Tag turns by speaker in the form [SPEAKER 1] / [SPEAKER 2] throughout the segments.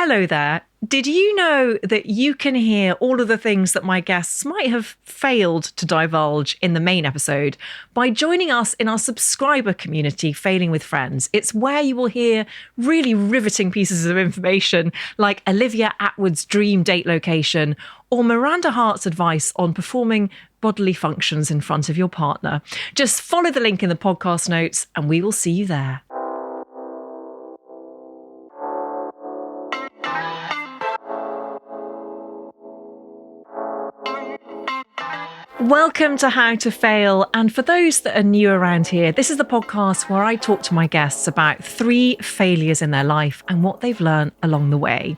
[SPEAKER 1] Hello there. Did you know that you can hear all of the things that my guests might have failed to divulge in the main episode by joining us in our subscriber community, Failing with Friends? It's where you will hear really riveting pieces of information like Olivia Atwood's dream date location or Miranda Hart's advice on performing bodily functions in front of your partner. Just follow the link in the podcast notes and we will see you there. Welcome to How to Fail. And for those that are new around here, this is the podcast where I talk to my guests about 3 failures in their life and what they've learned along the way.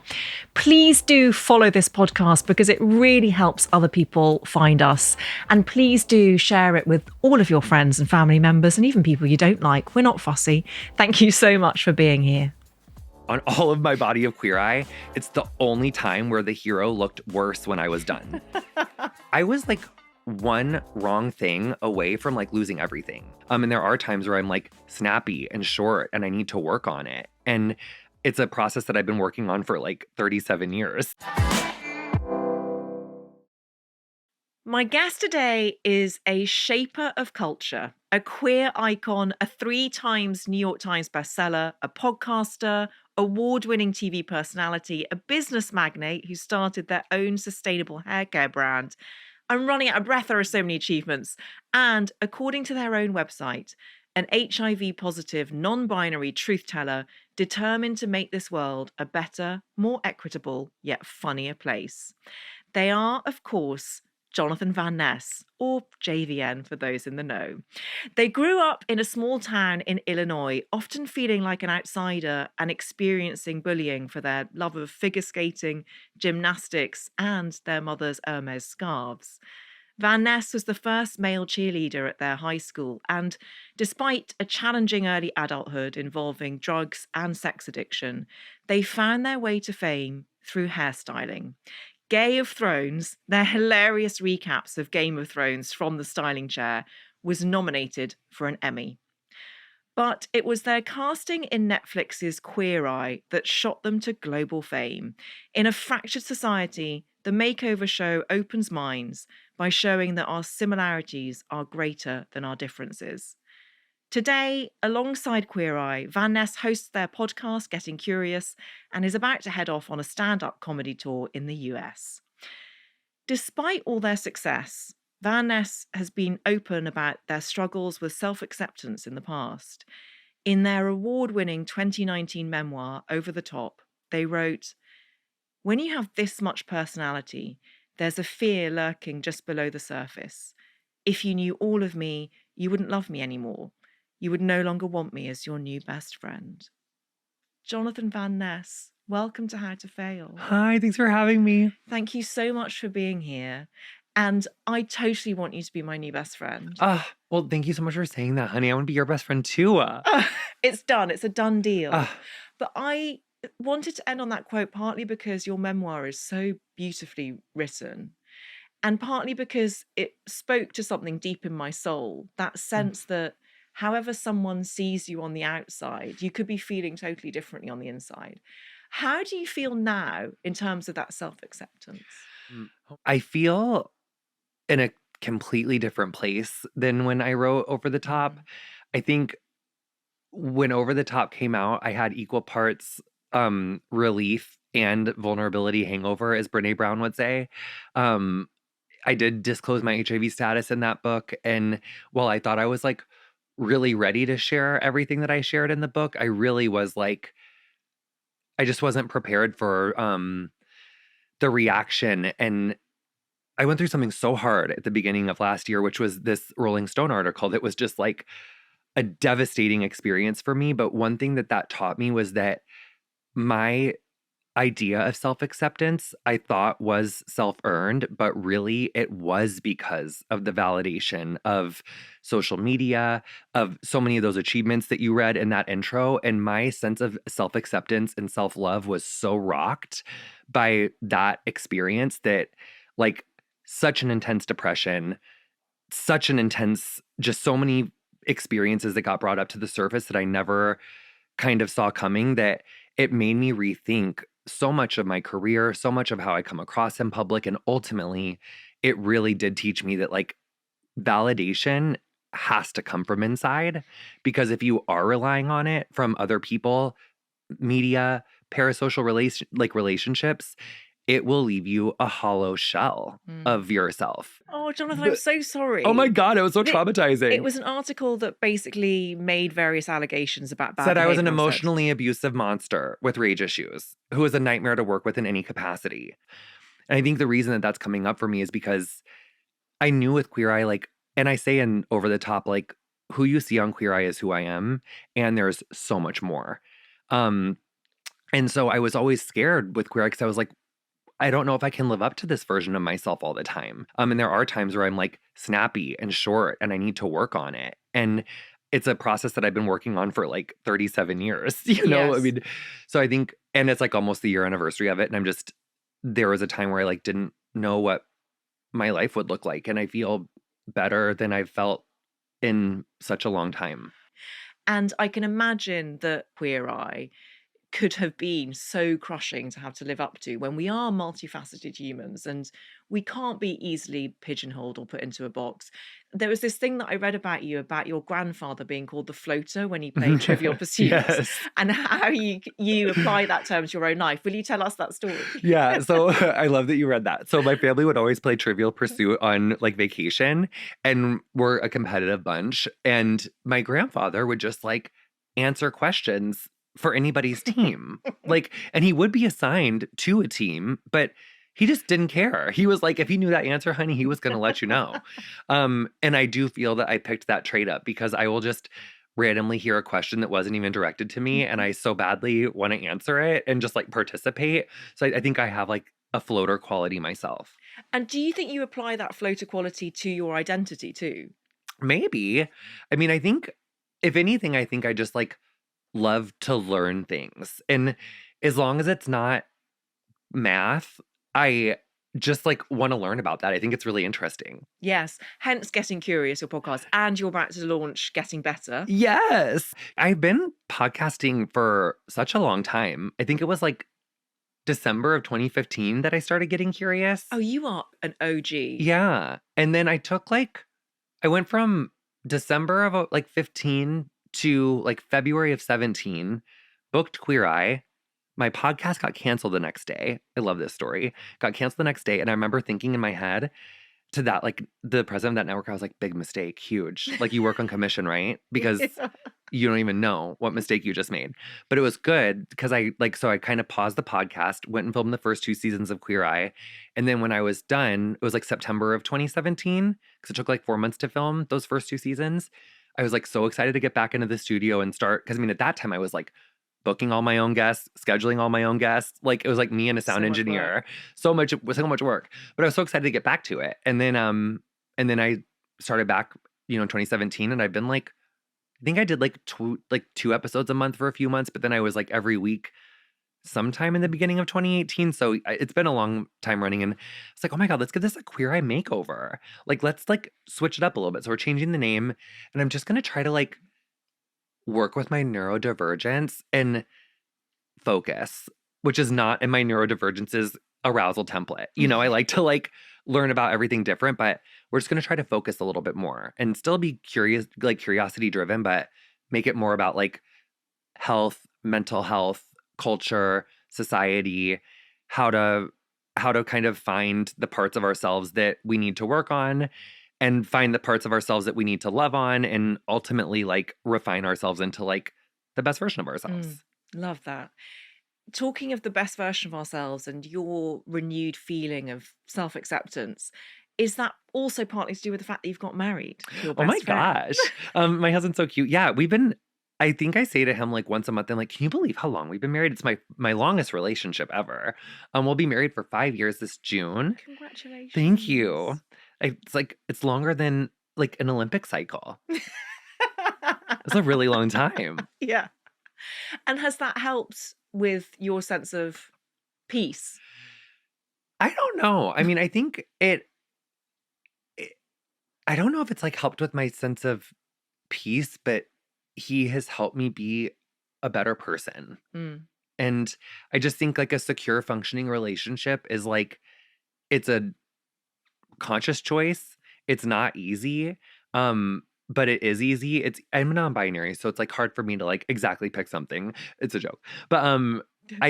[SPEAKER 1] Please do follow this podcast because it really helps other people find us. And please do share it with all of your friends and family members and even people you don't like. We're not fussy. Thank you so much for being here.
[SPEAKER 2] On all of my body of Queer Eye, it's the only time where the hero looked worse when I was done. I was like one wrong thing away from like losing everything. And there are times where I'm like snappy and short and I need to work on it. And it's a process that I've been working on for like 37 years.
[SPEAKER 1] My guest today is a shaper of culture, a queer icon, a 3 times New York Times bestseller, a podcaster, award-winning TV personality, a business magnate who started their own sustainable hair care brand. I'm running out of breath, there are so many achievements. And according to their own website, an HIV-positive, non-binary truth teller determined to make this world a better, more equitable, yet funnier place. They are, of course, Jonathan Van Ness, or JVN for those in the know. They grew up in a small town in Illinois, often feeling like an outsider and experiencing bullying for their love of figure skating, gymnastics, and their mother's Hermes scarves. Van Ness was the first male cheerleader at their high school, and despite a challenging early adulthood involving drugs and sex addiction, they found their way to fame through hairstyling. Gay of Thrones, their hilarious recaps of Game of Thrones from the styling chair, was nominated for an Emmy. But it was their casting in Netflix's Queer Eye that shot them to global fame. In a fractured society, the makeover show opens minds by showing that our similarities are greater than our differences. Today, alongside Queer Eye, Van Ness hosts their podcast, Getting Curious, and is about to head off on a stand-up comedy tour in the US. Despite all their success, Van Ness has been open about their struggles with self-acceptance in the past. In their award-winning 2019 memoir, Over the Top, they wrote, "When you have this much personality, there's a fear lurking just below the surface. If you knew all of me, you wouldn't love me anymore. You would no longer want me as your new best friend." Jonathan Van Ness, welcome to How to Fail.
[SPEAKER 2] Hi, thanks for having me.
[SPEAKER 1] Thank you so much for being here. And I totally want you to be my new best friend.
[SPEAKER 2] Well, thank you so much for saying that, honey. I want to be your best friend too.
[SPEAKER 1] It's done. It's a done deal. But I wanted to end on that quote partly because your memoir is so beautifully written. And partly because it spoke to something deep in my soul, that sense that however someone sees you on the outside, you could be feeling totally differently on the inside. How do you feel now in terms of that self-acceptance?
[SPEAKER 2] I feel in a completely different place than when I wrote Over the Top. I think when Over the Top came out, I had equal parts relief and vulnerability hangover, as Brene Brown would say. I did disclose my HIV status in that book. And while I thought I was like really ready to share everything that I shared in the book, I really was like, I just wasn't prepared for the reaction. And I went through something so hard at the beginning of last year, which was this Rolling Stone article that was just like a devastating experience for me. But one thing that taught me was that my idea of self-acceptance I thought was self-earned, but really it was because of the validation of social media, of so many of those achievements that you read in that intro. And my sense of self-acceptance and self-love was so rocked by that experience that like such an intense depression, such an intense, just so many experiences that got brought up to the surface that I never kind of saw coming, that it made me rethink so much of my career, so much of how I come across in public. And ultimately, it really did teach me that like validation has to come from inside, because if you are relying on it from other people, media, parasocial relationships, it will leave you a hollow shell of yourself.
[SPEAKER 1] Oh, Jonathan, I'm so sorry.
[SPEAKER 2] Oh my God, it was so
[SPEAKER 1] It
[SPEAKER 2] traumatizing.
[SPEAKER 1] was an article that basically made various allegations about bad
[SPEAKER 2] Said I was an
[SPEAKER 1] behavior on set.
[SPEAKER 2] emotionally abusive monster with rage issues who was a nightmare to work with in any capacity. And I think the reason that that's coming up for me is because I knew with Queer Eye, like, and I say in Over the Top, like, who you see on Queer Eye is who I am, and there's so much more. And so I was always scared with Queer Eye because I was like, I don't know if I can live up to this version of myself all the time. And there are times where I'm like snappy and short and I need to work on it. And it's a process that I've been working on for like 37 years, you know? I
[SPEAKER 1] Yes.
[SPEAKER 2] mean, so I think, and it's like almost the year anniversary of it. And I'm just, there was a time where I like didn't know what my life would look like. And I feel better than I've felt in such a long time.
[SPEAKER 1] And I can imagine that Queer Eye could have been so crushing to have to live up to when we are multifaceted humans and we can't be easily pigeonholed or put into a box. There was this thing that I read about you about your grandfather being called the floater when he played Trivial Pursuit,
[SPEAKER 2] Yes.
[SPEAKER 1] and how you apply that term to your own life. Will you tell us that story?
[SPEAKER 2] Yeah, so I love that you read that. So my family would always play Trivial Pursuit on like vacation, and we're a competitive bunch. And my grandfather would just like answer questions for anybody's team. Like, and he would be assigned to a team, but he just didn't care. He was like, if he knew that answer, honey, he was going to let you know. And I do feel that I picked that trait up because I will just randomly hear a question that wasn't even directed to me, and I so badly want to answer it and just like participate. So I think I have like a floater quality myself.
[SPEAKER 1] And do you think you apply that floater quality to your identity too?
[SPEAKER 2] Maybe. I mean, I think if anything, I think I just like love to learn things. And as long as it's not math, I just like want to learn about that. I think it's really interesting.
[SPEAKER 1] Yes, hence Getting Curious, your podcast, and you're about to launch Getting Better.
[SPEAKER 2] Yes. I've been podcasting for such a long time. I think it was like December of 2015 that I started getting curious.
[SPEAKER 1] Oh, you are an OG.
[SPEAKER 2] Yeah. And then I went from December of like 15 to like February of 17, booked Queer Eye. My podcast got canceled the next day. I love this story. Got canceled the next day. And I remember thinking in my head to that, like the president of that network, I was like, big mistake, huge. Like you work on commission, right? Because
[SPEAKER 1] Yeah.
[SPEAKER 2] you don't even know what mistake you just made. But it was good because so I kind of paused the podcast, went and filmed the first 2 seasons of Queer Eye. And then when I was done, it was like September of 2017, because it took like 4 months to film those first 2 seasons. I was like so excited to get back into the studio and start. Because I mean, at that time, I was like booking all my own guests, scheduling all my own guests. Like it was like me and a sound
[SPEAKER 1] So much
[SPEAKER 2] engineer.
[SPEAKER 1] work.
[SPEAKER 2] So much work. But I was so excited to get back to it. And then I started back, in 2017, and I've been like, I think I did like two episodes a month for a few months, but then I was like every week sometime in the beginning of 2018. So it's been a long time running, and it's like, oh my God, let's give this a Queer Eye makeover. Like, let's like switch it up a little bit. So we're changing the name, and I'm just gonna try to like work with my neurodivergence and focus, which is not in my neurodivergence's arousal template. I like to like learn about everything different, but we're just going to try to focus a little bit more and still be curious, like curiosity driven, but make it more about like health, mental health, culture, society, how to kind of find the parts of ourselves that we need to work on and find the parts of ourselves that we need to love on and ultimately like refine ourselves into like the best version of ourselves.
[SPEAKER 1] Love that. Talking of the best version of ourselves and your renewed feeling of self acceptance, is that also partly to do with the fact that you've got married to your
[SPEAKER 2] Oh my
[SPEAKER 1] best friend?
[SPEAKER 2] gosh. My husband's so cute. Yeah, I think I say to him like once a month, I'm like, can you believe how long we've been married? It's my longest relationship ever. We'll be married for 5 years this June.
[SPEAKER 1] Congratulations.
[SPEAKER 2] Thank you. It's like, it's longer than like an Olympic cycle. It's a really long time.
[SPEAKER 1] Yeah. And has that helped with your sense of peace?
[SPEAKER 2] I don't know. I mean, I think I don't know if it's like helped with my sense of peace, but he has helped me be a better person.
[SPEAKER 1] Mm.
[SPEAKER 2] And I just think like a secure functioning relationship is like it's a conscious choice. It's not easy. But it is easy. I'm non-binary, so it's like hard for me to like exactly pick something. It's a joke. But I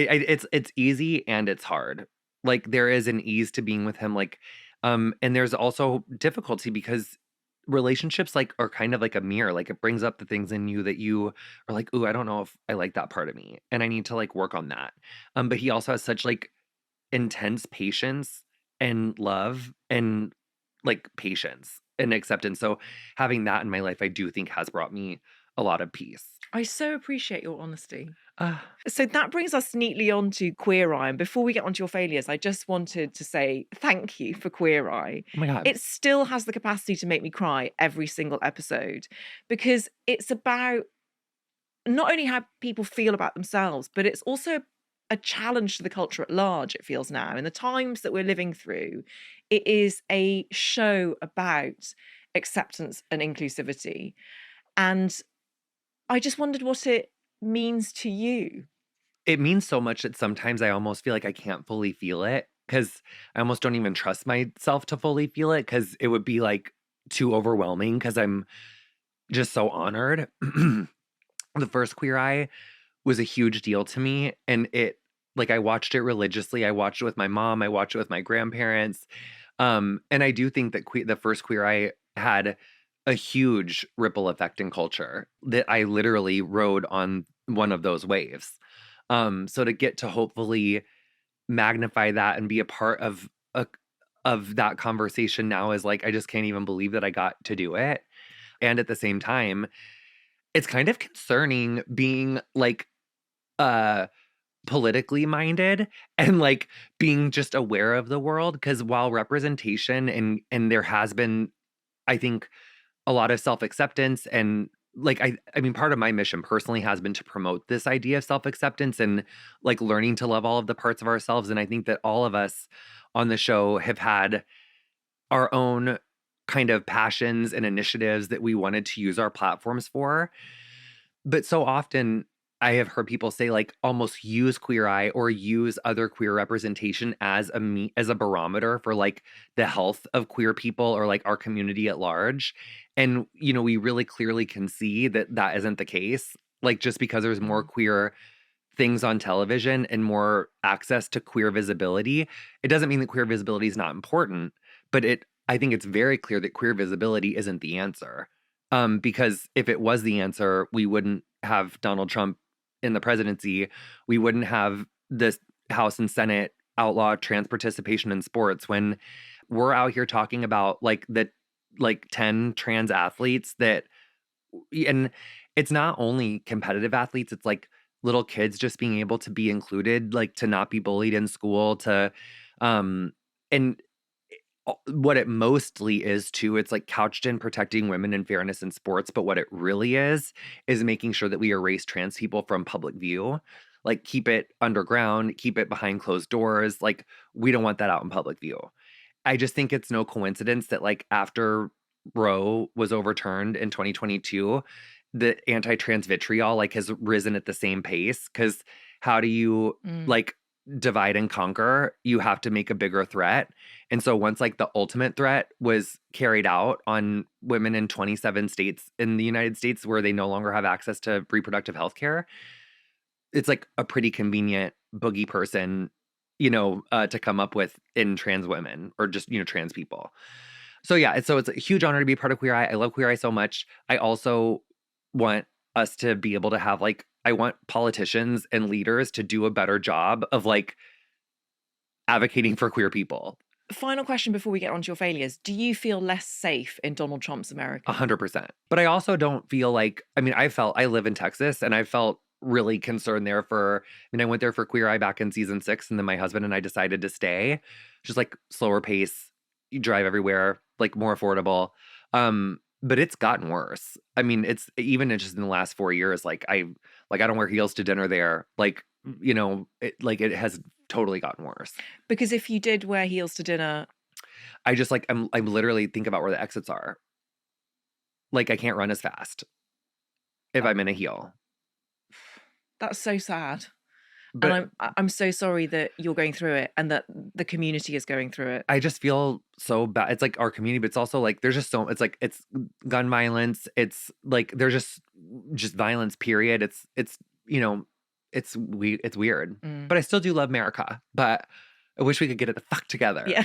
[SPEAKER 2] it's easy and it's hard. Like there is an ease to being with him like and there's also difficulty because relationships like are kind of like a mirror. Like it brings up the things in you that you are like, "Ooh, I don't know if I like that part of me and I need to like work on that." But he also has such like intense patience and love and like patience and acceptance. So having that in my life, I do think has brought me a lot of peace.
[SPEAKER 1] I so appreciate your honesty.
[SPEAKER 2] Uh,
[SPEAKER 1] So that brings us neatly on to Queer Eye. And before we get onto your failures, I just wanted to say thank you for Queer Eye.
[SPEAKER 2] oh my God.
[SPEAKER 1] It still has the capacity to make me cry every single episode because it's about not only how people feel about themselves, but it's also a challenge to the culture at large, it feels now. In the times that we're living through, it is a show about acceptance and inclusivity. And I just wondered what it means to you.
[SPEAKER 2] It means so much that sometimes I almost feel like I can't fully feel it because I almost don't even trust myself to fully feel it because it would be like too overwhelming because I'm just so honored. The first Queer Eye was a huge deal to me. And it, like, I watched it religiously. I watched it with my mom, I watched it with my grandparents. And I do think that the first Queer Eye had a huge ripple effect in culture that I literally rode on one of those waves. So to get to hopefully magnify that and be a part of that conversation now is like I just can't even believe that I got to do it. And at the same time, it's kind of concerning being like uh politically minded and like being just aware of the world because while representation and there has been I think a lot of self-acceptance and like I mean part of my mission personally has been to promote this idea of self-acceptance and like learning to love all of the parts of ourselves and I think that all of us on the show have had our own kind of passions and initiatives that we wanted to use our platforms for. But so often I have heard people say like almost use Queer Eye or use other queer representation as as a barometer for like the health of queer people or like our community at large. And you know, we really clearly can see that that isn't the case. Like just because there's more
[SPEAKER 1] Mm.
[SPEAKER 2] queer things on television and more access to queer visibility, it doesn't mean that queer visibility is not important, but I think it's very clear that queer visibility isn't the answer. Because if it was the answer, we wouldn't have Donald Trump in the presidency. We wouldn't have this House and Senate outlaw trans participation in sports when we're out here talking about like the like 10 trans athletes that and it's not only competitive athletes, it's like little kids just being able to be included, like to not be bullied in school, to um and what it mostly is too, it's like couched in protecting women and fairness in sports, but what it really is making sure that we erase trans people from public view. Like keep it underground, keep it behind closed doors. Like we don't want that out in public view. I just think it's no coincidence that like after Roe was overturned in 2022, the anti-trans vitriol like has risen at the same pace cuz how do you
[SPEAKER 1] Mm.
[SPEAKER 2] like divide and conquer? You have to make a bigger threat. And so once like the ultimate threat was carried out on women in 27 states in the United States where they no longer have access to reproductive health care, it's like a pretty convenient boogie person, to come up with in trans women or just, trans people. So yeah, it's a huge honor to be part of Queer Eye. I love Queer Eye so much. I also want us to be able to have like I want politicians and leaders to do a better job of like advocating for queer people.
[SPEAKER 1] Final question before we get on to your failures. Do you feel less safe in Donald Trump's America?
[SPEAKER 2] 100%. But I also don't feel like I mean, I live in Texas and I felt really concerned there I went there for Queer Eye back in season 6 and then my husband and I decided to stay. Just like slower pace, you drive everywhere, like more affordable. But it's gotten worse. I mean, it's even just in the last 4 years I don't wear heels to dinner there. Like, it has totally gotten worse.
[SPEAKER 1] Because if you did wear heels to dinner,
[SPEAKER 2] I just like I'm literally think about where the exits are. Like I can't run as fast if
[SPEAKER 1] uh,
[SPEAKER 2] I'm in a heel.
[SPEAKER 1] that's so sad. And
[SPEAKER 2] But
[SPEAKER 1] I'm so sorry that you're going through it and that the community is going through it.
[SPEAKER 2] I just feel so bad. It's like our community, but it's also like there's just so it's like it's gun violence. It's like there's just violence. Period. It's you know it's weird.
[SPEAKER 1] Mm.
[SPEAKER 2] But I still do love America. But I wish we could get it the fuck together.
[SPEAKER 1] Yeah.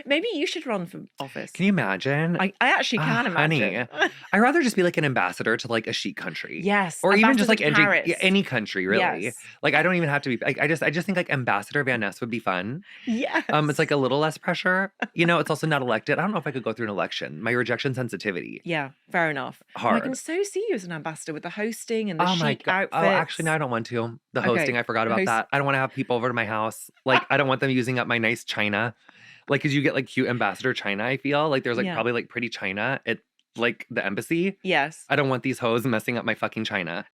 [SPEAKER 1] Maybe you should run for office.
[SPEAKER 2] Can you imagine?
[SPEAKER 1] I actually can
[SPEAKER 2] Honey,
[SPEAKER 1] imagine.
[SPEAKER 2] I'd rather just be like an ambassador to like a chic country.
[SPEAKER 1] Yes,
[SPEAKER 2] Or even just
[SPEAKER 1] ambassador
[SPEAKER 2] like
[SPEAKER 1] to Paris.
[SPEAKER 2] any country, really.
[SPEAKER 1] Yes.
[SPEAKER 2] Like I don't even have to be like I just think like Ambassador Van Ness would be fun.
[SPEAKER 1] Yes.
[SPEAKER 2] It's like a little less pressure. It's also not elected. I don't know if I could go through an election. My rejection sensitivity.
[SPEAKER 1] Yeah, fair enough.
[SPEAKER 2] Hard.
[SPEAKER 1] I can so see you as an ambassador with the hosting and the
[SPEAKER 2] Oh my
[SPEAKER 1] chic
[SPEAKER 2] God.
[SPEAKER 1] outfits.
[SPEAKER 2] Oh, actually, no, I don't want to. The
[SPEAKER 1] Okay,
[SPEAKER 2] hosting, I forgot about that. I don't want to have people over to my house. Like, I don't want them using up my nice china. Like, cause you get like cute ambassador china, I feel. Like there's like
[SPEAKER 1] Yeah.
[SPEAKER 2] probably like pretty china at like the embassy.
[SPEAKER 1] Yes.
[SPEAKER 2] I don't want these hoes messing up my fucking china.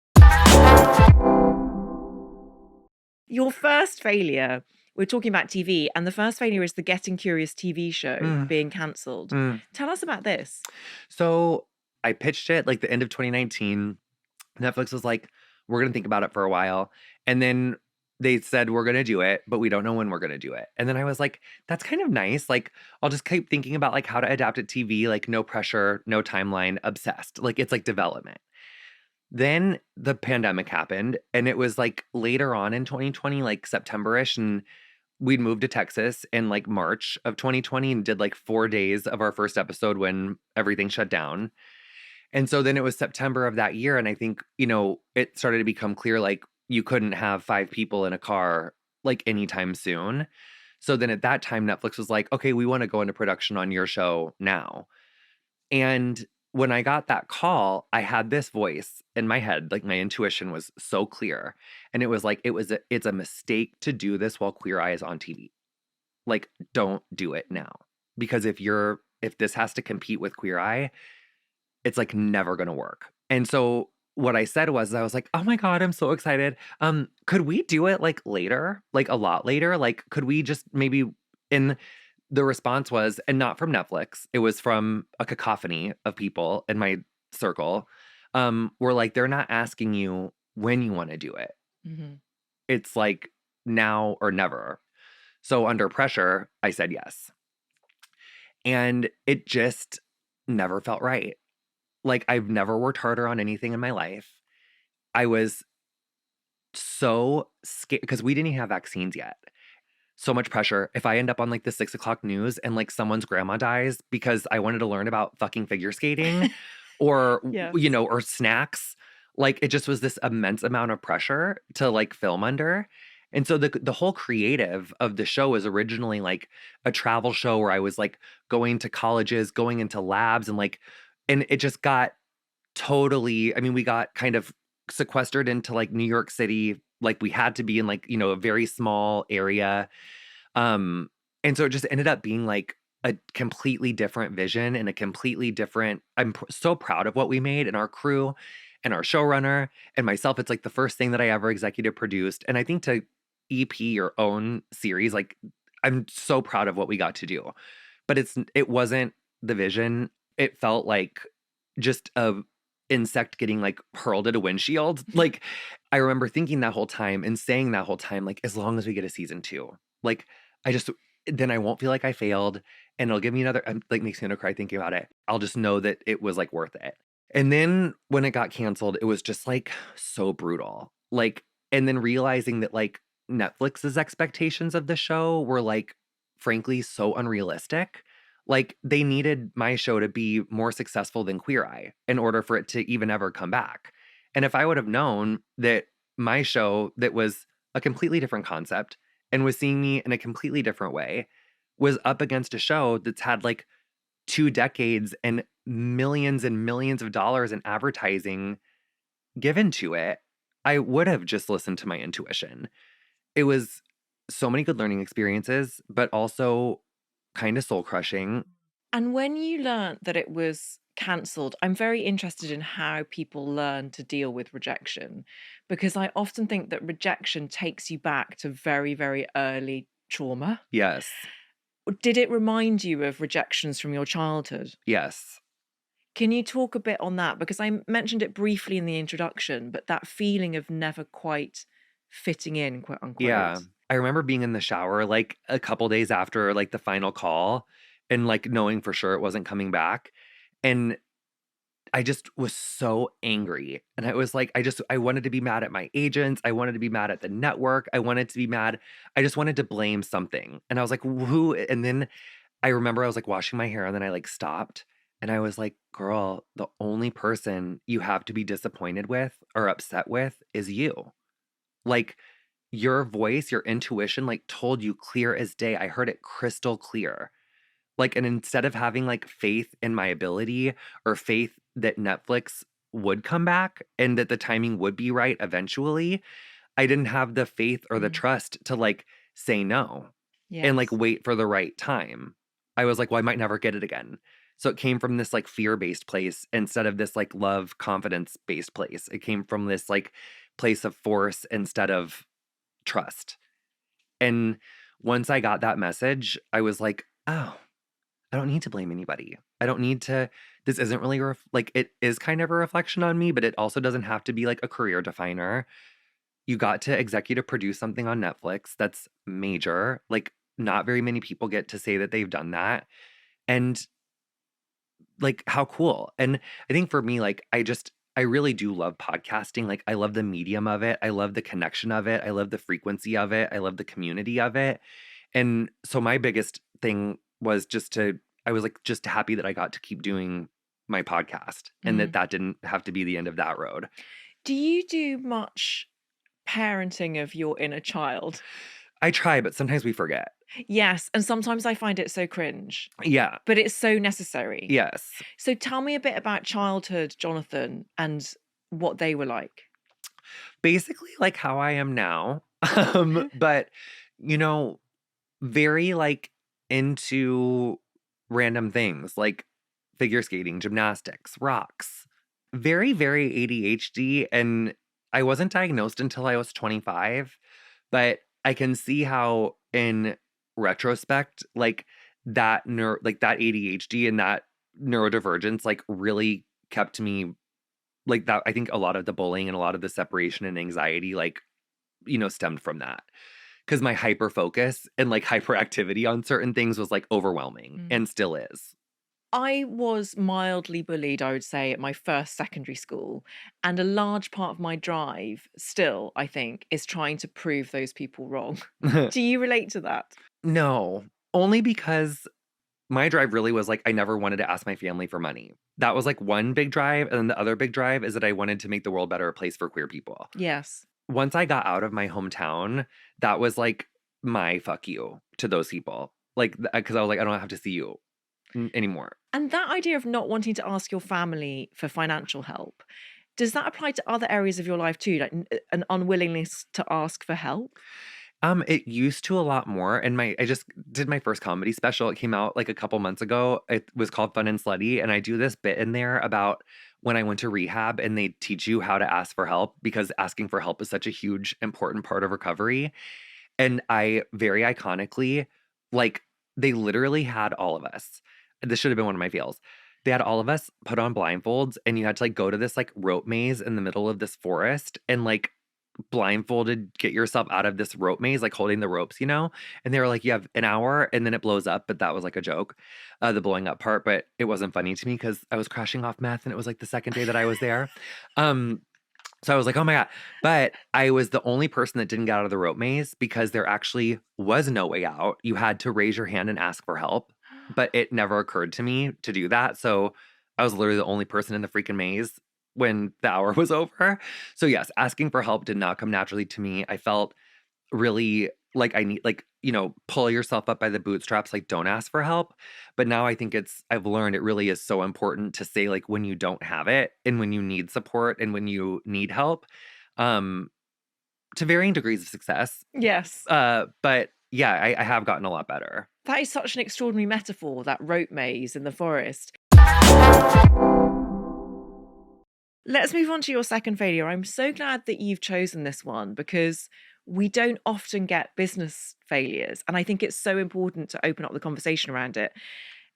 [SPEAKER 1] Your first failure, we're talking about TV, and the first failure is the Getting Curious TV show being cancelled. Tell us about this.
[SPEAKER 2] So I pitched it like the end of 2019. Netflix was like, we're going to think about it for a while. And then they said, we're going to do it, but we don't know when we're going to do it. And then I was like, that's kind of nice. Like, I'll just keep thinking about like how to adapt it to TV, like no pressure, no timeline, obsessed. Like it's like development. Then the pandemic happened and it was like later on in 2020, like September-ish. And we'd moved to Texas in like March of 2020 and did like 4 days of our first episode when everything shut down. And so then it was September of that year. And I think, it started to become clear, like you couldn't have 5 people in a car like anytime soon. So then at that time, Netflix was like, okay, we want to go into production on your show now. And when I got that call, I had this voice in my head, like my intuition was so clear. And it was like, it's a mistake to do this while Queer Eye is on TV. Like, don't do it now. Because if this has to compete with Queer Eye, it's like never gonna work. And so what I said was, I was like, oh my God, I'm so excited. Could we do it like later? Like a lot later? Like, could we just maybe in the response was, and not from Netflix, it was from a cacophony of people in my circle, were like, they're not asking you when you want to do it.
[SPEAKER 1] Mm-hmm.
[SPEAKER 2] It's like now or never. So under pressure, I said yes. And it just never felt right. Like I've never worked harder on anything in my life. I was so scared because we didn't even have vaccines yet. So much pressure. If I end up on like the 6 o'clock news and like someone's grandma dies because I wanted to learn about fucking figure skating or,
[SPEAKER 1] Yes.
[SPEAKER 2] or snacks, like it just was this immense amount of pressure to like film under. And so the whole creative of the show was originally like a travel show where I was like going to colleges, going into labs and it just got totally, we got kind of sequestered into like New York City. Like we had to be in like, a very small area. And so it just ended up being like a completely different vision and a completely different, so proud of what we made and our crew and our showrunner and myself. It's like the first thing that I ever executive produced. And I think to EP your own series, like I'm so proud of what we got to do, but it wasn't the vision. It felt like just a insect getting like hurled at a windshield. Like I remember thinking that whole time and saying that whole time, like, as long as we get a season 2, like then I won't feel like I failed and it'll give me another, like makes me want to cry thinking about it. I'll just know that it was like worth it. And then when it got canceled, it was just like so brutal. Like, and then realizing that like Netflix's expectations of the show were like, frankly, so unrealistic. Like they needed my show to be more successful than Queer Eye in order for it to even ever come back. And if I would have known that my show that was a completely different concept and was seeing me in a completely different way was up against a show that's had like 2 decades and millions of dollars in advertising given to it, I would have just listened to my intuition. It was so many good learning experiences, but also kind of soul crushing.
[SPEAKER 1] And when you learned that it was cancelled, I'm very interested in how people learn to deal with rejection, because I often think that rejection takes you back to very, very early trauma.
[SPEAKER 2] Yes.
[SPEAKER 1] Did it remind you of rejections from your childhood?
[SPEAKER 2] Yes.
[SPEAKER 1] Can you talk a bit on that? Because I mentioned it briefly in the introduction, but that feeling of never quite fitting in, quote
[SPEAKER 2] Yeah.
[SPEAKER 1] unquote.
[SPEAKER 2] I remember being in the shower, like, a couple days after, like, the final call and, like, knowing for sure it wasn't coming back, and I just was so angry, and I was like, I wanted to be mad at my agents, I wanted to be mad at the network, I wanted to be mad I just wanted to blame something, and I was like, "Who?" And then I remember I was, like, washing my hair, and then I, like, stopped, and I was like, "Girl, the only person you have to be disappointed with or upset with is you." Like, your voice, your intuition, like, told you clear as day. I heard it crystal clear. Like, and instead of having, like, faith in my ability or faith that Netflix would come back and that the timing would be right eventually, I didn't have the faith or the
[SPEAKER 1] Mm.
[SPEAKER 2] trust to, like, say no and, like,
[SPEAKER 1] Yes.
[SPEAKER 2] wait for the right time. I was like, "Well, I might never get it again." So it came from this, like, fear-based place instead of this, like, love, confidence-based place. It came from this, like, place of force instead of trust. And once I got that message, I was like, "Oh, I don't need to blame anybody. I don't need to this isn't really like, it is kind of a reflection on me, but it also doesn't have to be, like, a career definer. You got to executive produce something on Netflix that's major, like, not very many people get to say that they've done that, and, like, how cool." And I think for me, like, I really do love podcasting, like, I love the medium of it, I love the connection of it, I love the frequency of it, I love the community of it, and so my biggest thing was I was, like, just happy that I got to keep doing my podcast and that
[SPEAKER 1] Mm.
[SPEAKER 2] that didn't have to be the end of that road.
[SPEAKER 1] Do you do much parenting of your inner child?
[SPEAKER 2] I try, but sometimes we forget.
[SPEAKER 1] Yes, and sometimes I find it so cringe,
[SPEAKER 2] Yeah.
[SPEAKER 1] but it's so necessary.
[SPEAKER 2] Yes.
[SPEAKER 1] So tell me a bit about childhood Jonathan and what they were like.
[SPEAKER 2] Basically like how I am now, but, you know, very, like, into random things, like figure skating, gymnastics, rocks. Very, very ADHD, and I wasn't diagnosed until I was 25, but I can see how in retrospect, like, that ADHD and that neurodivergence, like, really kept me like, that I think a lot of the bullying and a lot of the separation and anxiety, like, stemmed from that. Because my hyper focus and, like, hyperactivity on certain things was, like, overwhelming
[SPEAKER 1] Mm.
[SPEAKER 2] and still is.
[SPEAKER 1] I was mildly bullied, I would say, at my first secondary school. And a large part of my drive, still, I think, is trying to prove those people wrong. Do you relate to that?
[SPEAKER 2] No, only because my drive really was, like, I never wanted to ask my family for money. That was, like, one big drive, and then the other big drive is that I wanted to make the world better a place for queer people.
[SPEAKER 1] Yes.
[SPEAKER 2] Once I got out of my hometown, that was, like, my "fuck you" to those people. Like, because I was like, "I don't have to see you anymore."
[SPEAKER 1] And that idea of not wanting to ask your family for financial help, does that apply to other areas of your life too? Like an unwillingness to ask for help?
[SPEAKER 2] It used to a lot more, and I just did my first comedy special. It came out, like, a couple months ago. It was called Fun and Slutty, and I do this bit in there about when I went to rehab, and they teach you how to ask for help because asking for help is such a huge, important part of recovery, and I very iconically like, they literally had all of us this should have been one of my fails. They had all of us put on blindfolds, and you had to, like, go to this, like, rope maze in the middle of this forest and, like, blindfolded get yourself out of this rope maze, like, holding the ropes, you know? And they were like, "You have an hour," and then it blows up, but that was, like, a joke, the blowing up part, but it wasn't funny to me because I was crashing off meth, and it was, like, the second day that I was there. Um, so I was like, "Oh my god." But I was the only person that didn't get out of the rope maze because there actually was no way out. You had to raise your hand and ask for help, but it never occurred to me to do that, so I was literally the only person in the freaking maze when the hour was over. So, yes, asking for help did not come naturally to me. I felt really like I need like, pull yourself up by the bootstraps, like, don't ask for help. But now I think I've learned it really is so important to say, like, when you don't have it and when you need support and when you need help, um, to varying degrees of success.
[SPEAKER 1] Yes.
[SPEAKER 2] But yeah, I have gotten a lot better.
[SPEAKER 1] That is such an extraordinary metaphor, that rope maze in the forest. Let's move on to your second failure. I'm so glad that you've chosen this one because we don't often get business failures. And I think it's so important to open up the conversation around it.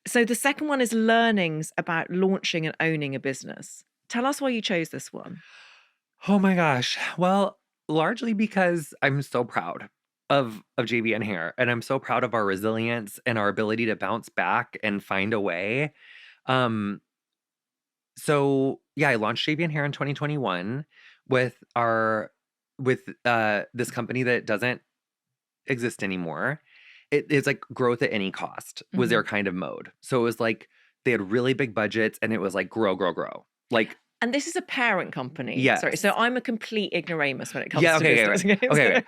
[SPEAKER 1] So the second one is learnings about launching and owning a business. Tell us why you chose this one.
[SPEAKER 2] Oh my gosh. Well, Largely because I'm so proud of JVN Hair, and I'm so proud of our resilience and our ability to bounce back and find a way. Um, so yeah, I launched JVN Hair in 2021 with this company that doesn't exist anymore. It's like growth at any cost was their kind of mode. So it was like they had really big budgets and it was like grow, grow, grow. Like,
[SPEAKER 1] And this is a parent company. Sorry.
[SPEAKER 2] yes.
[SPEAKER 1] So I'm a complete ignoramus when it
[SPEAKER 2] Yeah,
[SPEAKER 1] comes to
[SPEAKER 2] okay, okay,
[SPEAKER 1] business.
[SPEAKER 2] right. Okay, okay.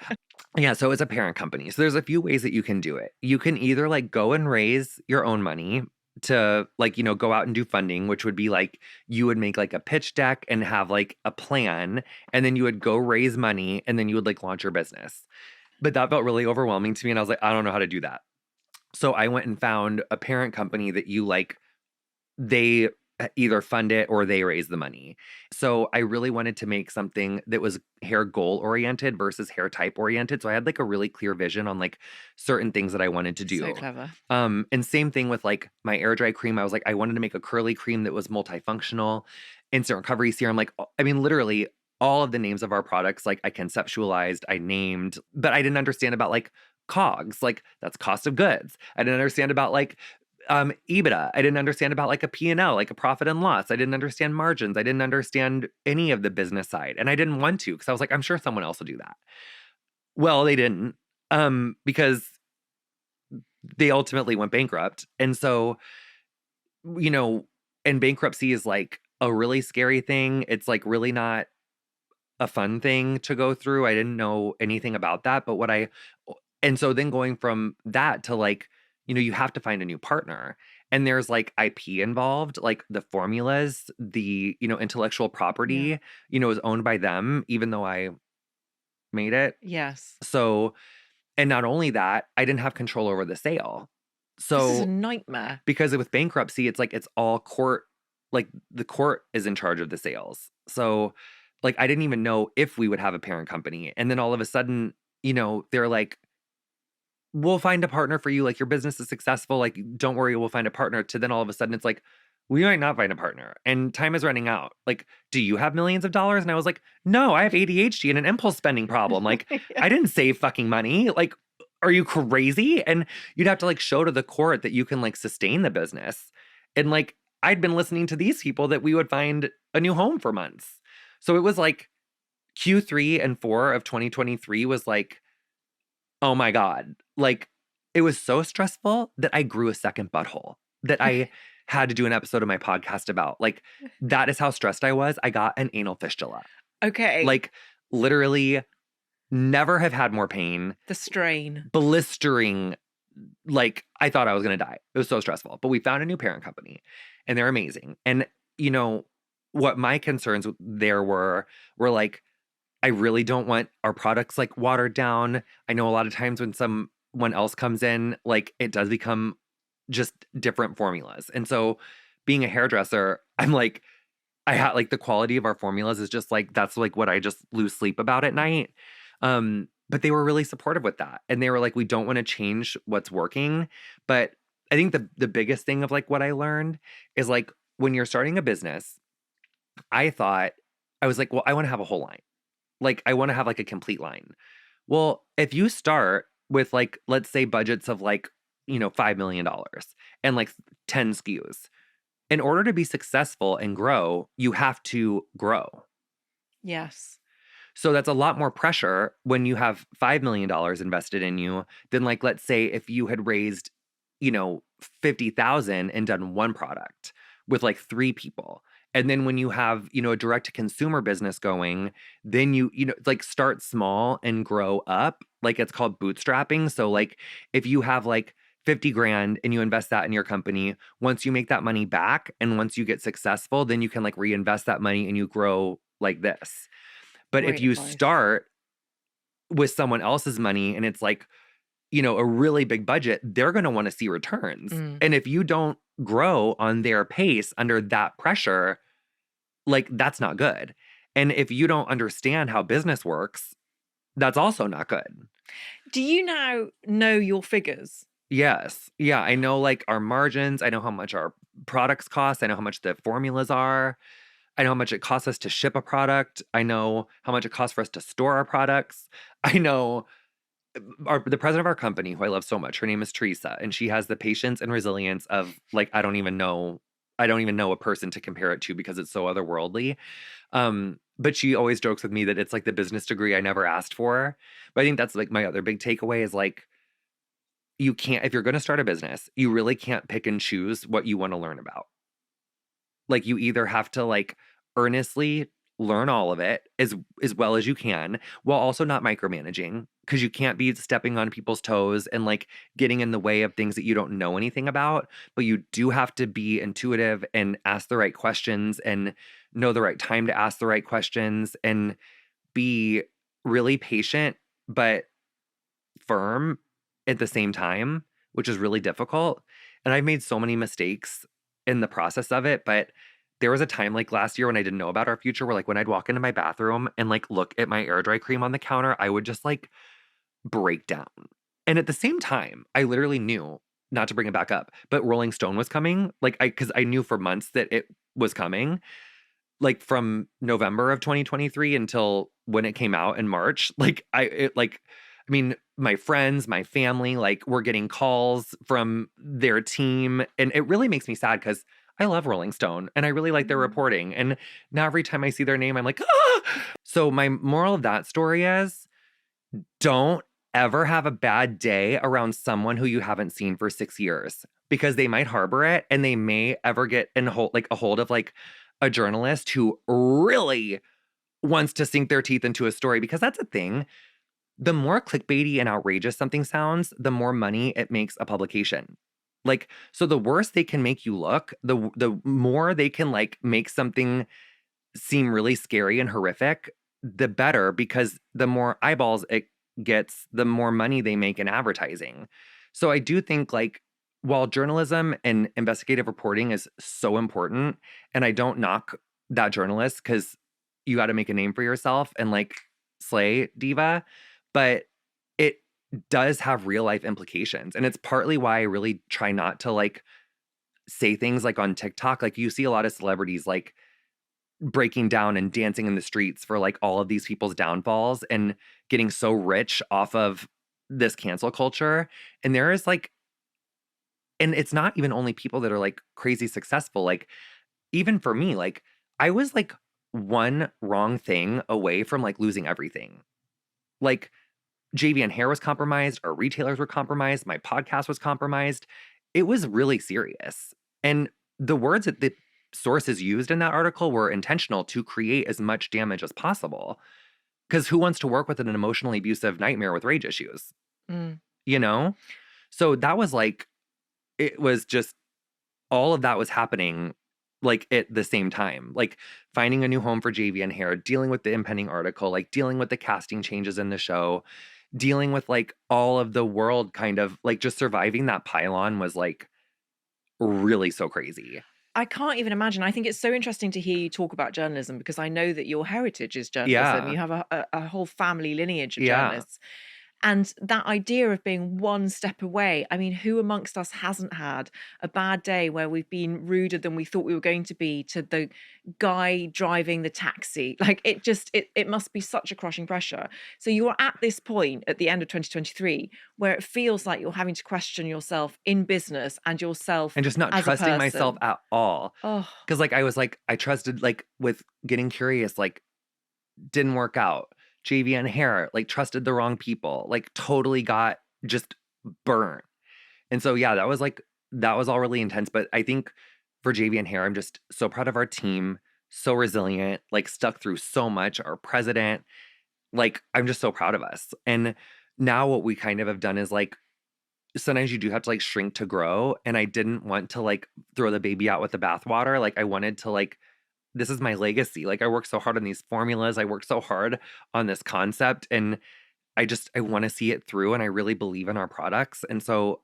[SPEAKER 2] Yeah, so it's a parent company. So there's a few ways that you can do it. You can either like go and raise your own money to like, go out and do funding, which would be like you would make like a pitch deck and have like a plan, and then you would go raise money and then you would like launch your business. But that felt really overwhelming to me. And I was like, I don't know how to do that. So I went and found a parent company that they either fund it or they raise the money. So I really wanted to make something that was hair goal oriented versus hair type oriented. So I had like a really clear vision on like certain things that I wanted to do.
[SPEAKER 1] So clever.
[SPEAKER 2] And same thing with like my air dry cream. I was like, I wanted to make a curly cream that was multifunctional, instant recovery serum. Like, I mean, literally all of the names of our products, like I conceptualized, I named, but I didn't understand about like COGS, like that's cost of goods. I didn't understand about like EBITDA. I didn't understand about like a P&L, like a profit and loss. I didn't understand margins. I didn't understand any of the business side. And I didn't want to because I was like, I'm sure someone else will do that. Well, they didn't because they ultimately went bankrupt. And so, you know, and bankruptcy is like a really scary thing. It's like really not a fun thing to go through. I didn't know anything about that. But and so then going from that to like, you have to find a new partner. And there's like IP involved, like the formulas, the, intellectual property, is owned by them, even though I made it.
[SPEAKER 1] Yes.
[SPEAKER 2] So, and not only that, I didn't have control over the sale.
[SPEAKER 1] This is a
[SPEAKER 2] So,
[SPEAKER 1] nightmare.
[SPEAKER 2] because with bankruptcy, it's like it's all court, like the court is in charge of the sales. So, like, I didn't even know if we would have a parent company. And then all of a sudden, they're like, we'll find a partner for you. Like, your business is successful. Like, don't worry, we'll find a partner. To then all of a sudden, it's like, we might not find a partner and time is running out. Like, do you have millions of dollars? And I was like, no, I have ADHD and an impulse spending problem. Like, I didn't save fucking money. Like, are you crazy? And you'd have to like show to the court that you can like sustain the business. And like, I'd been listening to these people that we would find a new home for months. So it was like Q3 and 4 of 2023 was like, oh my God. Like, it was so stressful that I grew a second butthole that I had to do an episode of my podcast about. Like, that is how stressed I was. I got an anal fistula.
[SPEAKER 1] Okay.
[SPEAKER 2] Like, literally, never have had more pain.
[SPEAKER 1] The strain.
[SPEAKER 2] Blistering. Like, I thought I was going to die. It was so stressful. But we found a new parent company, and they're amazing. And, what my concerns there were like, I really don't want our products like watered down. I know a lot of times when someone else comes in, like it does become just different formulas. And so being a hairdresser, I'm like, I had like the quality of our formulas is just like, that's like what I just lose sleep about at night. But they were really supportive with that. And they were like, we don't want to change what's working. But I think the biggest thing of like what I learned is like when you're starting a business, I was like, well, I want to have a whole line. Like, I want to have like a complete line. Well, if you start with like, let's say budgets of like, $5 million and like 10 SKUs, in order to be successful and grow, you have to grow.
[SPEAKER 1] Yes.
[SPEAKER 2] So that's a lot more pressure when you have $5 million invested in you than like, let's say if you had raised, 50,000 and done one product with like 3 people. And then when you have, a direct to consumer business going, then like start small and grow up. Like it's called bootstrapping. So like if you have like 50 grand and you invest that in your company, once you make that money back and once you get successful, then you can like reinvest that money and you grow like this. But if you start with someone else's money and it's like, a really big budget, they're going to want to see returns. And if you don't grow on their pace under that pressure, like that's not good. And if you don't understand how business works, that's also not good.
[SPEAKER 1] Do you now know your figures?
[SPEAKER 2] Yes. Yeah. I know like our margins. I know how much our products cost. I know how much the formulas are. I know how much it costs us to ship a product. I know how much it costs for us to store our products. I know the president of our company, who I love so much, her name is Teresa, and she has the patience and resilience of like, I don't even know a person to compare it to because it's so otherworldly. But she always jokes with me that it's like the business degree I never asked for. But I think that's like my other big takeaway is like, you can't, if you're going to start a business, you really can't pick and choose what you want to learn about. Like you either have to like earnestly learn all of it as well as you can while also not micromanaging because you can't be stepping on people's toes and like getting in the way of things that you don't know anything about, but you do have to be intuitive and ask the right questions and know the right time to ask the right questions and be really patient but firm at the same time, which is really difficult. And I've made so many mistakes in the process of it, but there was a time like last year when I didn't know about our future where like when I'd walk into my bathroom and like look at my air dry cream on the counter, I would just like break down. And at the same time, I literally knew not to bring it back up, but Rolling Stone was coming. Like cuz I knew for months that it was coming like from November of 2023 until when it came out in March, I mean, my friends, my family, like we're getting calls from their team. And it really makes me sad because I love Rolling Stone and I really like their
[SPEAKER 1] Mhm.
[SPEAKER 2] reporting. And now every time I see their name, I'm like, ah. So my moral of that story is don't ever have a bad day around someone who you haven't seen for 6 years because they might harbor it and they may ever get in hold like a hold of like a journalist who really wants to sink their teeth into a story because that's a thing. The more clickbaity and outrageous something sounds, the more money it makes a publication. Like, so the worse they can make you look, the more they can like make something seem really scary and horrific, the better because the more eyeballs it gets, the more money they make in advertising. So I do think like while journalism and investigative reporting is so important, and I don't knock that journalist because you got to make a name for yourself and like slay diva, but it does have real life implications. And it's partly why I really try not to like say things like on TikTok. Like you see a lot of celebrities like breaking down and dancing in the streets for like all of these people's downfalls and getting so rich off of this cancel culture. And there is like, and it's not even only people that are like crazy successful. Like, even for me, like, I was like one wrong thing away from like losing everything. Like, JVN Hair was compromised, our retailers were compromised, my podcast was compromised. It was really serious. And the words that the sources used in that article were intentional to create as much damage as possible. Because who wants to work with an emotionally abusive nightmare with rage issues?
[SPEAKER 1] Mm.
[SPEAKER 2] You know? So that was like, it was just all of that was happening like at the same time. Like finding a new home for JVN Hair, dealing with the impending article, like dealing with the casting changes in the show, dealing with like all of the world kind of like just surviving that pylon was like really so crazy.
[SPEAKER 1] I can't even imagine. I think it's so interesting to hear you talk about journalism because I know that your heritage is journalism.
[SPEAKER 2] Yeah.
[SPEAKER 1] You have a whole family lineage of
[SPEAKER 2] Yeah.
[SPEAKER 1] journalists. And that idea of being one step away, I mean, who amongst us hasn't had a bad day where we've been ruder than we thought we were going to be to the guy driving the taxi? Like it must be such a crushing pressure. So you're at this point at the end of 2023 where it feels like you're having to question yourself in business and yourself
[SPEAKER 2] And just not
[SPEAKER 1] as a
[SPEAKER 2] trusting myself
[SPEAKER 1] person.
[SPEAKER 2] at all.
[SPEAKER 1] Oh,
[SPEAKER 2] Cause like I was like, I trusted like with getting curious, like didn't work out. JVN Hair, like trusted the wrong people, like totally got just burned. And so, yeah, that was like, that was all really intense. But I think for JV and Hair, I'm just so proud of our team, so resilient, like stuck through so much. Our president, like, I'm just so proud of us. And now what we kind of have done is like, sometimes you do have to like shrink to grow. And I didn't want to like throw the baby out with the bathwater. Like, I wanted to like, this is my legacy. Like, I worked so hard on these formulas. I worked so hard on this concept. And I want to see it through. And I really believe in our products. And so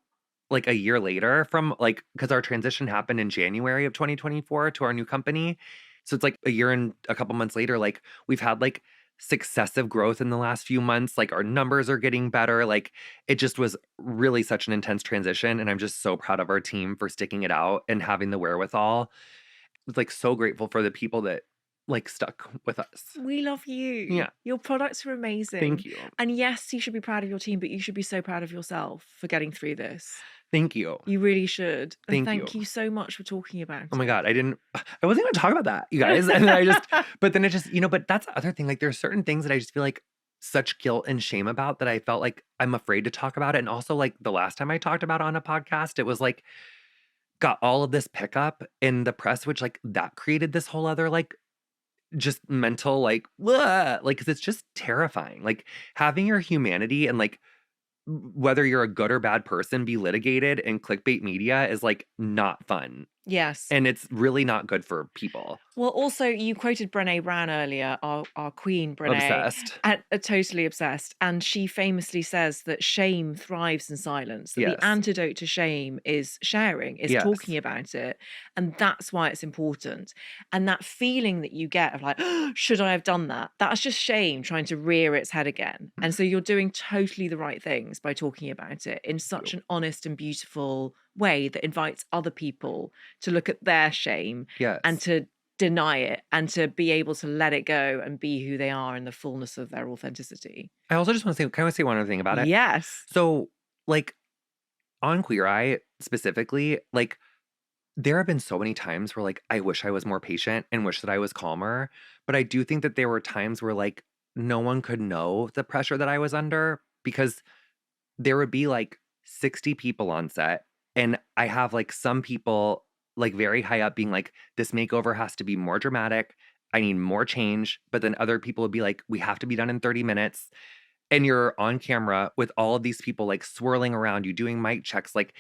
[SPEAKER 2] like a year later from like because our transition happened in January of 2024 to our new company. So it's like a year and a couple months later, like we've had like successive growth in the last few months. Like our numbers are getting better. Like it just was really such an intense transition. And I'm just so proud of our team for sticking it out and having the wherewithal. Like so grateful for the people that like stuck with us.
[SPEAKER 1] We love you.
[SPEAKER 2] Yeah.
[SPEAKER 1] Your products are amazing.
[SPEAKER 2] Thank you.
[SPEAKER 1] And yes, you should be proud of your team, but you should be so proud of yourself for getting through this.
[SPEAKER 2] Thank you.
[SPEAKER 1] You really should. And
[SPEAKER 2] Thank
[SPEAKER 1] thank
[SPEAKER 2] you.
[SPEAKER 1] you so much for talking about
[SPEAKER 2] Oh my
[SPEAKER 1] it.
[SPEAKER 2] God. I wasn't going to talk about that, you guys. And then but then it just, but that's the other thing. Like there's certain things that I just feel like such guilt and shame about that I felt like I'm afraid to talk about it. And also like the last time I talked about it on a podcast, it was like, got all of this pickup in the press, which like that created this whole other like just mental like, like, cause it's just terrifying. Like having your humanity and like whether you're a good or bad person be litigated in clickbait media is like not fun.
[SPEAKER 1] Yes.
[SPEAKER 2] And it's really not good for people.
[SPEAKER 1] Well, also, you quoted Brené Brown earlier, our queen, Brené.
[SPEAKER 2] Obsessed.
[SPEAKER 1] Totally obsessed. And she famously says that shame thrives in silence. That
[SPEAKER 2] Yes.
[SPEAKER 1] the antidote to shame is sharing, is
[SPEAKER 2] Yes.
[SPEAKER 1] talking about it. And that's why it's important. And that feeling that you get of like, oh, should I have done that? That's just shame trying to rear its head again. And so you're doing totally the right things by talking about it in such an honest and beautiful way that invites other people to look at their shame
[SPEAKER 2] Yes.
[SPEAKER 1] and to deny it and to be able to let it go and be who they are in the fullness of their authenticity.
[SPEAKER 2] I also just want to say, can I say one other thing about it?
[SPEAKER 1] Yes.
[SPEAKER 2] So like on Queer Eye specifically, like there have been so many times where like I wish I was more patient and wish that I was calmer. But I do think that there were times where like no one could know the pressure that I was under because there would be like 60 people on set. And I have like some people like very high up being like, this makeover has to be more dramatic. I need more change. But then other people would be like, we have to be done in 30 minutes. And you're on camera with all of these people like swirling around you, doing mic checks, like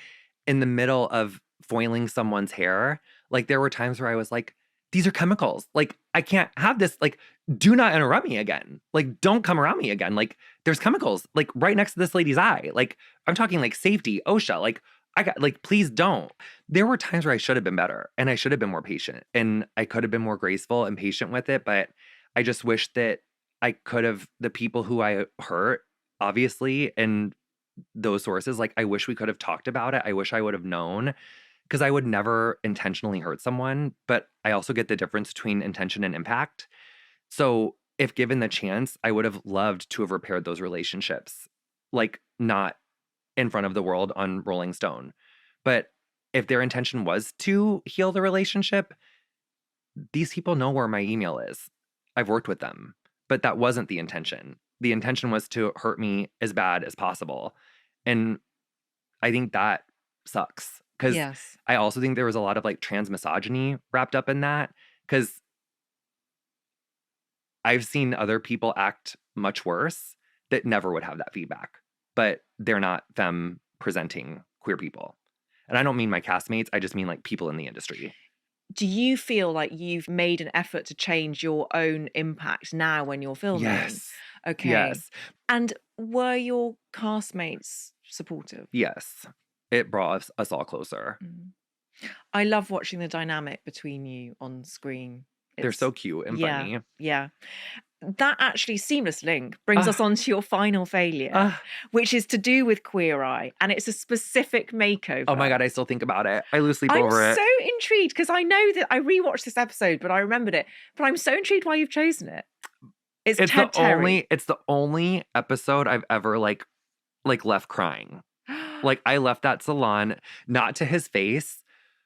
[SPEAKER 2] in the middle of foiling someone's hair. Like there were times where I was like, these are chemicals. Like I can't have this. Like, do not interrupt me again. Like, don't come around me again. Like there's chemicals like right next to this lady's eye. Like I'm talking like safety, OSHA, like please don't. There were times where I should have been better and I should have been more patient and I could have been more graceful and patient with it. But I just wish that I could have, the people who I hurt, obviously, and those sources, like I wish we could have talked about it. I wish I would have known because I would never intentionally hurt someone. But I also get the difference between intention and impact. So if given the chance, I would have loved to have repaired those relationships, like not in front of the world on Rolling Stone. But if their intention was to heal the relationship, these people know where my email is. I've worked with them, but that wasn't the intention. The intention was to hurt me as bad as possible. And I think that sucks because
[SPEAKER 1] Yes.
[SPEAKER 2] I also think there was a lot of like trans misogyny wrapped up in that because I've seen other people act much worse that never would have that feedback, but they're not femme presenting queer people. And I don't mean my castmates. I just mean like people in the industry.
[SPEAKER 1] Do you feel like you've made an effort to change your own impact now when you're filming?
[SPEAKER 2] Yes.
[SPEAKER 1] Okay.
[SPEAKER 2] Yes.
[SPEAKER 1] And were your castmates supportive?
[SPEAKER 2] Yes. It brought us all closer.
[SPEAKER 1] I love watching the dynamic between you on screen.
[SPEAKER 2] They're so cute and funny.
[SPEAKER 1] Yeah. That actually seamless link brings us on to your final failure, which is to do with Queer Eye, and it's a specific makeover.
[SPEAKER 2] Oh my God, I still think about it. I lose sleep over it.
[SPEAKER 1] I'm so intrigued because I know that I rewatched this episode, but I remembered it. But I'm so intrigued why you've chosen it. It's Ted Terry.
[SPEAKER 2] It's the only episode I've ever like left crying. Like I left that salon, not to his face,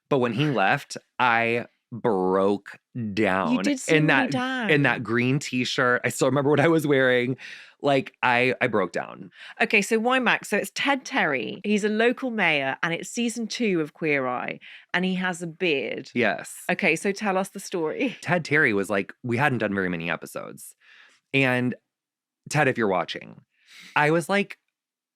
[SPEAKER 2] but when he left, I broke down.
[SPEAKER 1] You did seem really down.
[SPEAKER 2] In that green t-shirt. I still remember what I was wearing. Like I broke down.
[SPEAKER 1] Okay, so why Max? So it's Ted Terry. He's a local mayor and it's season 2 of Queer Eye and he has a beard.
[SPEAKER 2] Yes.
[SPEAKER 1] Okay, so tell us the story.
[SPEAKER 2] Ted Terry was like, we hadn't done very many episodes. And Ted, if you're watching, I was like,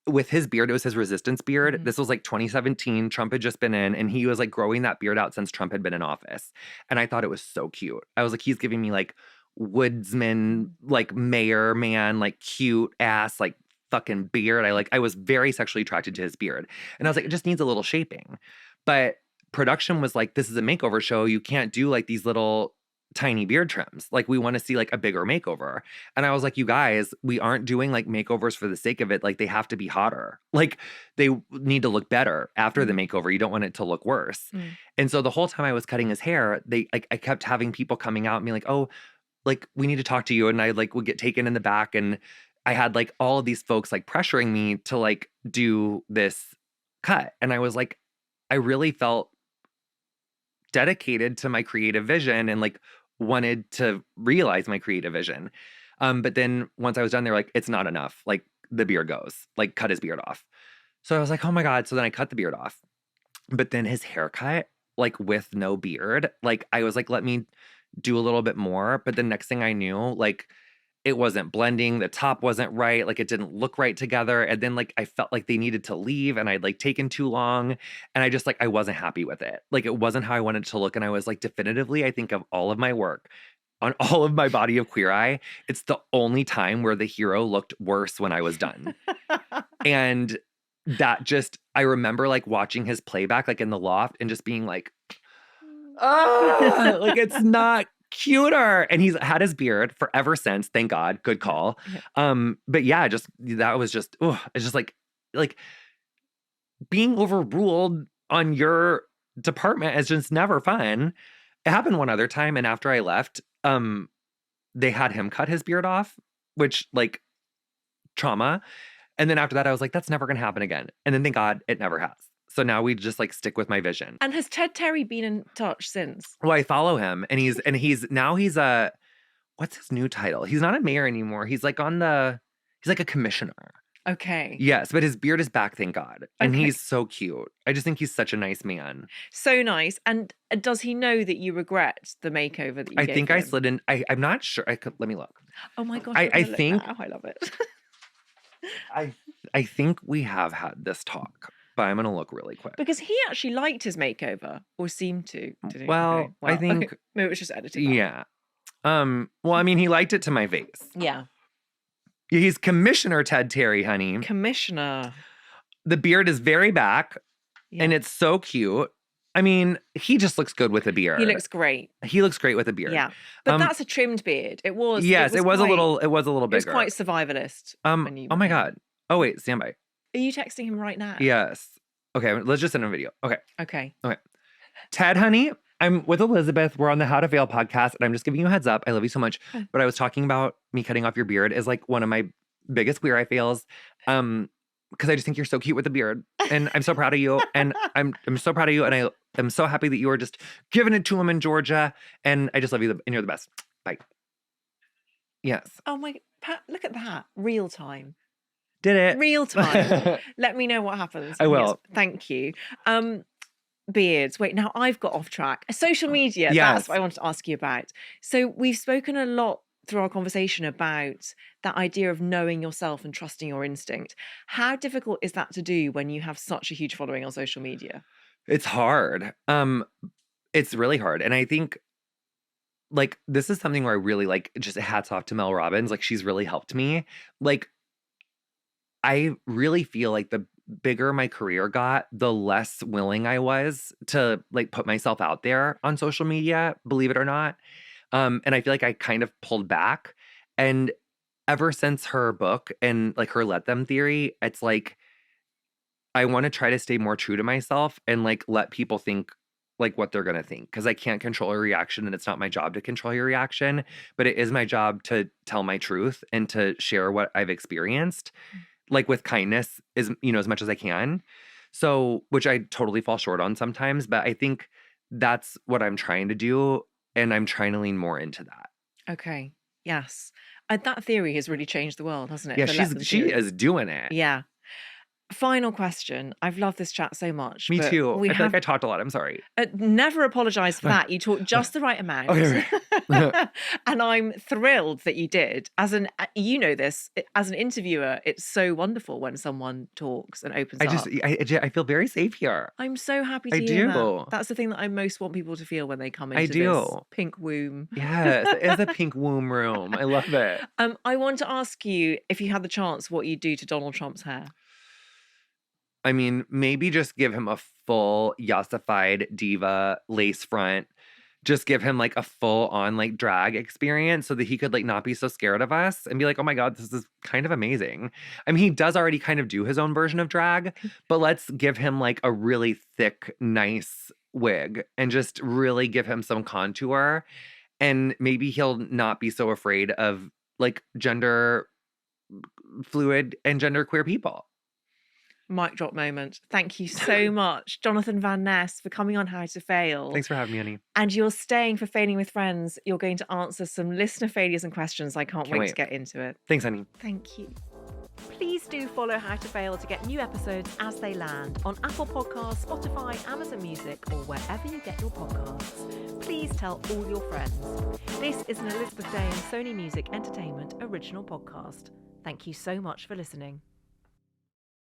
[SPEAKER 2] with his beard, it was his resistance beard. This was like 2017. Trump had just been in and he was like growing that beard out since Trump had been in office. And I thought it was so cute. I was like, he's giving me like woodsman, like mayor man, like cute ass, like fucking beard. I was very sexually attracted to his beard. And I was like, it just needs a little shaping. But production was like, this is a makeover show. You can't do like these little tiny beard trims. Like we want to see like a bigger makeover. And I was like, you guys, we aren't doing like makeovers for the sake of it. Like they have to be hotter. Like they need to look better after the makeover. You don't want it to look worse. And so the whole time I was cutting his hair, I kept having people coming out and be like, oh, like, we need to talk to you. And I like would get taken in the back, and I had like all of these folks like pressuring me to like do this cut. And I was like, I really felt dedicated to my creative vision and like wanted to realize my creative vision. But then once I was done, they were like, it's not enough. Like the beard goes, like cut his beard off. So I was like, oh my God. So then I cut the beard off. But then his haircut, like with no beard, like I was like, let me do a little bit more. But the next thing I knew, like it wasn't blending, the top wasn't right, like it didn't look right together. And then like I felt like they needed to leave and I'd like taken too long. And I just like I wasn't happy with it. Like it wasn't how I wanted it to look. And I was like, definitively, I think of all of my work on all of my body of Queer Eye, it's the only time where the hero looked worse when I was done. And that just, I remember like watching his playback like in the loft and just being like, like it's not cuter. And he's had his beard forever since, thank God. Good call.
[SPEAKER 1] Yeah.
[SPEAKER 2] But yeah, just that was just, it's just like being overruled on your department is just never fun. It happened one other time, and after I left, they had him cut his beard off, which like trauma. And then after that, I was like, that's never gonna happen again. And then thank God it never has. So now we just like stick with my vision.
[SPEAKER 1] And has Ted Terry been in touch since?
[SPEAKER 2] Well, I follow him, and he's a what's his new title? He's not a mayor anymore. He's like a commissioner.
[SPEAKER 1] Okay.
[SPEAKER 2] Yes, but his beard is back, thank God. And
[SPEAKER 1] Okay.
[SPEAKER 2] he's so cute. I just think he's such a nice man.
[SPEAKER 1] So nice. And does he know that you regret the makeover that you
[SPEAKER 2] I
[SPEAKER 1] gave
[SPEAKER 2] think I
[SPEAKER 1] him?
[SPEAKER 2] slid in. I'm not sure. Let me look.
[SPEAKER 1] Oh my gosh.
[SPEAKER 2] I think
[SPEAKER 1] I love it.
[SPEAKER 2] I think we have had this talk, but I'm gonna look really quick.
[SPEAKER 1] Because he actually liked his makeover, or seemed to. Did he?
[SPEAKER 2] Well,
[SPEAKER 1] Okay.
[SPEAKER 2] I think
[SPEAKER 1] maybe it was just edited out.
[SPEAKER 2] yeah. Well, I mean, he liked it to my face.
[SPEAKER 1] Yeah.
[SPEAKER 2] He's Commissioner Ted Terry, honey.
[SPEAKER 1] Commissioner.
[SPEAKER 2] The beard is very back,
[SPEAKER 1] Yeah.
[SPEAKER 2] and it's so cute. I mean, he just looks good with a beard.
[SPEAKER 1] He looks great.
[SPEAKER 2] He looks great with a beard.
[SPEAKER 1] Yeah. But that's a trimmed beard. It was.
[SPEAKER 2] Yes, it was a little bigger.
[SPEAKER 1] It was quite survivalist. When you
[SPEAKER 2] Oh my God. Oh wait, stand by.
[SPEAKER 1] Are you texting him right now?
[SPEAKER 2] Yes. Okay, let's just send him a video. Okay.
[SPEAKER 1] Okay.
[SPEAKER 2] Ted, honey, I'm with Elizabeth. We're on the How to Fail podcast, and I'm just giving you a heads up. I love you so much. But I was talking about me cutting off your beard is like one of my biggest Queer Eye fails. Because I just think you're so cute with a beard. And I'm so proud of you. And I'm so proud of you. And I am so happy that you were just giving it to him in Georgia. And I just love you, and you're the best. Bye. Yes.
[SPEAKER 1] Oh my, Pat, look at that. Real time.
[SPEAKER 2] Did it.
[SPEAKER 1] Real time. Let me know what happens.
[SPEAKER 2] I will.
[SPEAKER 1] Yes, thank you. Beards. Wait, now I've got off track. Social media.
[SPEAKER 2] Yes.
[SPEAKER 1] That's what I wanted to ask you about. So we've spoken a lot through our conversation about that idea of knowing yourself and trusting your instinct. How difficult is that to do when you have such a huge following on social media?
[SPEAKER 2] It's hard. It's really hard. And I think like this is something where I really like just hats off to Mel Robbins. Like she's really helped me. Like I really feel like the bigger my career got, the less willing I was to like put myself out there on social media, believe it or not. And I feel like I kind of pulled back. And ever since her book and like her let them theory, it's like I want to try to stay more true to myself and like let people think like what they're going to think, because I can't control your reaction, and it's not my job to control your reaction, but it is my job to tell my truth and to share what I've experienced, like with kindness, is, you know, as much as I can. So, which I totally fall short on sometimes, but I think that's what I'm trying to do, and I'm trying to lean more into that.
[SPEAKER 1] Okay. Yes. That theory has really changed the world, hasn't it?
[SPEAKER 2] Yeah,
[SPEAKER 1] The let them
[SPEAKER 2] she
[SPEAKER 1] theory.
[SPEAKER 2] is doing it.
[SPEAKER 1] Yeah. Final question. I've loved this chat so much.
[SPEAKER 2] Me
[SPEAKER 1] but
[SPEAKER 2] too.
[SPEAKER 1] We
[SPEAKER 2] I feel
[SPEAKER 1] have
[SPEAKER 2] like I talked a lot. I'm sorry.
[SPEAKER 1] never apologize for that. You talked just the right amount.
[SPEAKER 2] Okay.
[SPEAKER 1] And I'm thrilled that you did. You know this, as an interviewer, it's so wonderful when someone talks and opens up.
[SPEAKER 2] I feel very safe here.
[SPEAKER 1] I'm so happy to
[SPEAKER 2] I
[SPEAKER 1] hear
[SPEAKER 2] do.
[SPEAKER 1] that. That's the thing that I most want people to feel when they come into
[SPEAKER 2] I
[SPEAKER 1] this
[SPEAKER 2] do.
[SPEAKER 1] pink womb.
[SPEAKER 2] Yes, it is a pink womb room. I love it.
[SPEAKER 1] I want to ask you, if you had the chance, what you'd do to Donald Trump's hair.
[SPEAKER 2] I mean, maybe just give him a full yassified diva lace front. Just give him like a full on like drag experience so that he could like not be so scared of us and be like, oh my God, this is kind of amazing. I mean, he does already kind of do his own version of drag, but let's give him like a really thick, nice wig and just really give him some contour And maybe he'll not be so afraid of like gender fluid and gender queer people.
[SPEAKER 1] Mic drop moment. Thank you so much, Jonathan Van Ness, for coming on How to Fail.
[SPEAKER 2] Thanks for having me, honey.
[SPEAKER 1] And you're staying for Failing with Friends. You're going to answer some listener failures and questions. I can't wait to get into it.
[SPEAKER 2] Thanks, honey.
[SPEAKER 1] Thank you. Please do follow How to Fail to get new episodes as they land on Apple Podcasts, Spotify, Amazon Music, or wherever you get your podcasts. Please tell all your friends. This is an Elizabeth Day and Sony Music Entertainment original podcast. Thank you so much for listening.